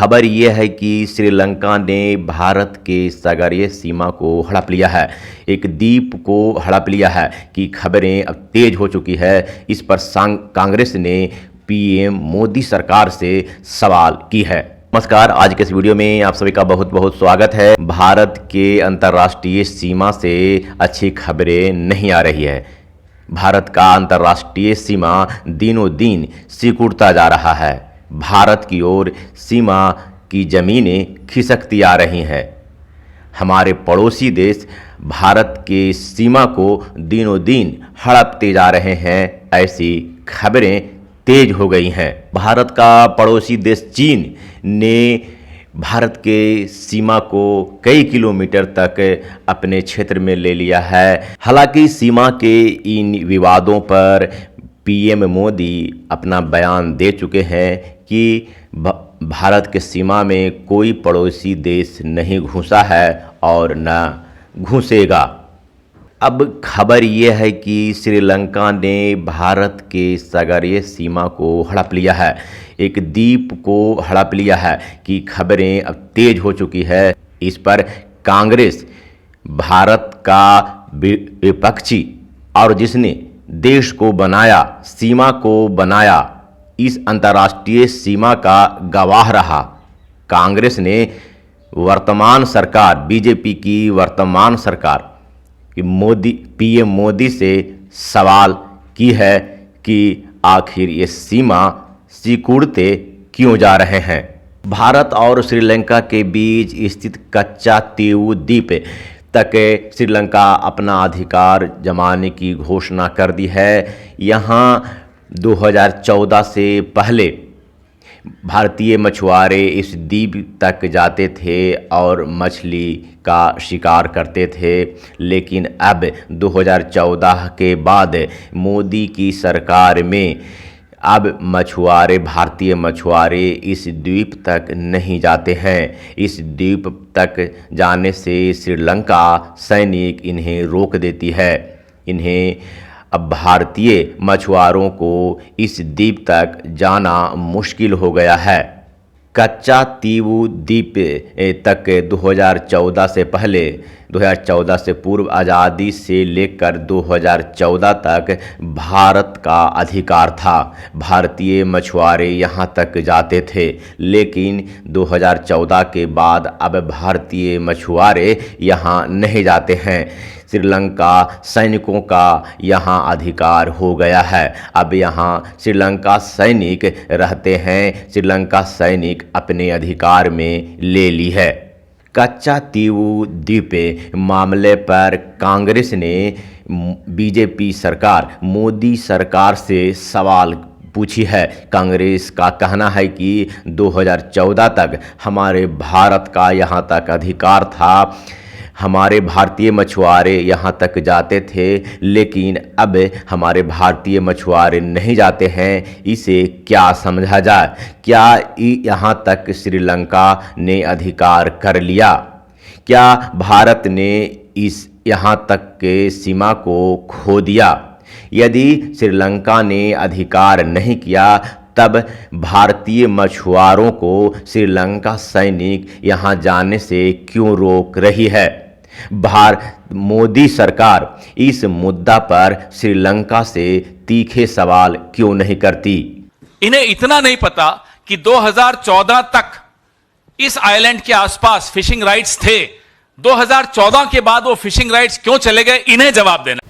खबर यह है कि श्रीलंका ने भारत के सागरीय सीमा को हड़प लिया है, एक द्वीप को हड़प लिया है कि खबरें अब तेज हो चुकी है। इस पर कांग्रेस ने पीएम मोदी सरकार से सवाल की है। नमस्कार, आज के इस वीडियो में आप सभी का बहुत बहुत स्वागत है। भारत के अंतर्राष्ट्रीय सीमा से अच्छी खबरें नहीं आ रही है। भारत का अंतर्राष्ट्रीय सीमा दिनों दिन सिकुड़ता जा रहा है। भारत की ओर सीमा की ज़मीनें खिसकती आ रही हैं। हमारे पड़ोसी देश भारत के सीमा को दिनों दिन हड़पते जा रहे हैं, ऐसी खबरें तेज हो गई हैं। भारत का पड़ोसी देश चीन ने भारत के सीमा को कई किलोमीटर तक अपने क्षेत्र में ले लिया है। हालांकि सीमा के इन विवादों पर पीएम मोदी अपना बयान दे चुके हैं कि भारत के सीमा में कोई पड़ोसी देश नहीं घुसा है और न घुसेगा। अब खबर यह है कि श्रीलंका ने भारत के सागरीय सीमा को हड़प लिया है, एक द्वीप को हड़प लिया है कि खबरें अब तेज हो चुकी है। इस पर कांग्रेस भारत का विपक्षी और जिसने देश को बनाया, सीमा को बनाया, इस अंतर्राष्ट्रीय सीमा का गवाह रहा, कांग्रेस ने वर्तमान सरकार, बीजेपी की वर्तमान सरकार पीएम मोदी से सवाल की है कि आखिर ये सीमा सिकुड़ते क्यों जा रहे हैं। भारत और श्रीलंका के बीच स्थित कच्चा तीवु द्वीप तक श्रीलंका अपना अधिकार जमाने की घोषणा कर दी है। यहाँ 2014 से पहले भारतीय मछुआरे इस द्वीप तक जाते थे और मछली का शिकार करते थे, लेकिन अब 2014 के बाद मोदी की सरकार में अब भारतीय मछुआरे इस द्वीप तक नहीं जाते हैं। इस द्वीप तक जाने से श्रीलंका सैनिक इन्हें रोक देती है। अब भारतीय मछुआरों को इस द्वीप तक जाना मुश्किल हो गया है। कच्चा तीवु द्वीप तक 2014 से पहले, 2014 से पूर्व आज़ादी से लेकर 2014 तक भारत का अधिकार था। भारतीय मछुआरे यहाँ तक जाते थे, लेकिन 2014 के बाद अब भारतीय मछुआरे यहाँ नहीं जाते हैं। श्रीलंका सैनिकों का यहाँ अधिकार हो गया है। अब यहाँ श्रीलंका सैनिक रहते हैं, श्रीलंका सैनिक अपने अधिकार में ले ली है। कच्चा तीवु द्वीप मामले पर कांग्रेस ने बीजेपी सरकार, मोदी सरकार से सवाल पूछी है। कांग्रेस का कहना है कि 2014 तक हमारे भारत का यहाँ तक अधिकार था, हमारे भारतीय मछुआरे यहाँ तक जाते थे, लेकिन अब हमारे भारतीय मछुआरे नहीं जाते हैं। इसे क्या समझा जाए? क्या यहाँ तक श्रीलंका ने अधिकार कर लिया? क्या भारत ने इस यहाँ तक के सीमा को खो दिया? यदि श्रीलंका ने अधिकार नहीं किया, तब भारतीय मछुआरों को श्रीलंका सैनिक यहाँ जाने से क्यों रोक रही है? मोदी सरकार इस मुद्दा पर श्रीलंका से तीखे सवाल क्यों नहीं करती? इन्हें इतना नहीं पता कि 2014 तक इस आइलैंड के आसपास फिशिंग राइट्स थे। 2014 के बाद वो फिशिंग राइट्स क्यों चले गए, इन्हें जवाब देना।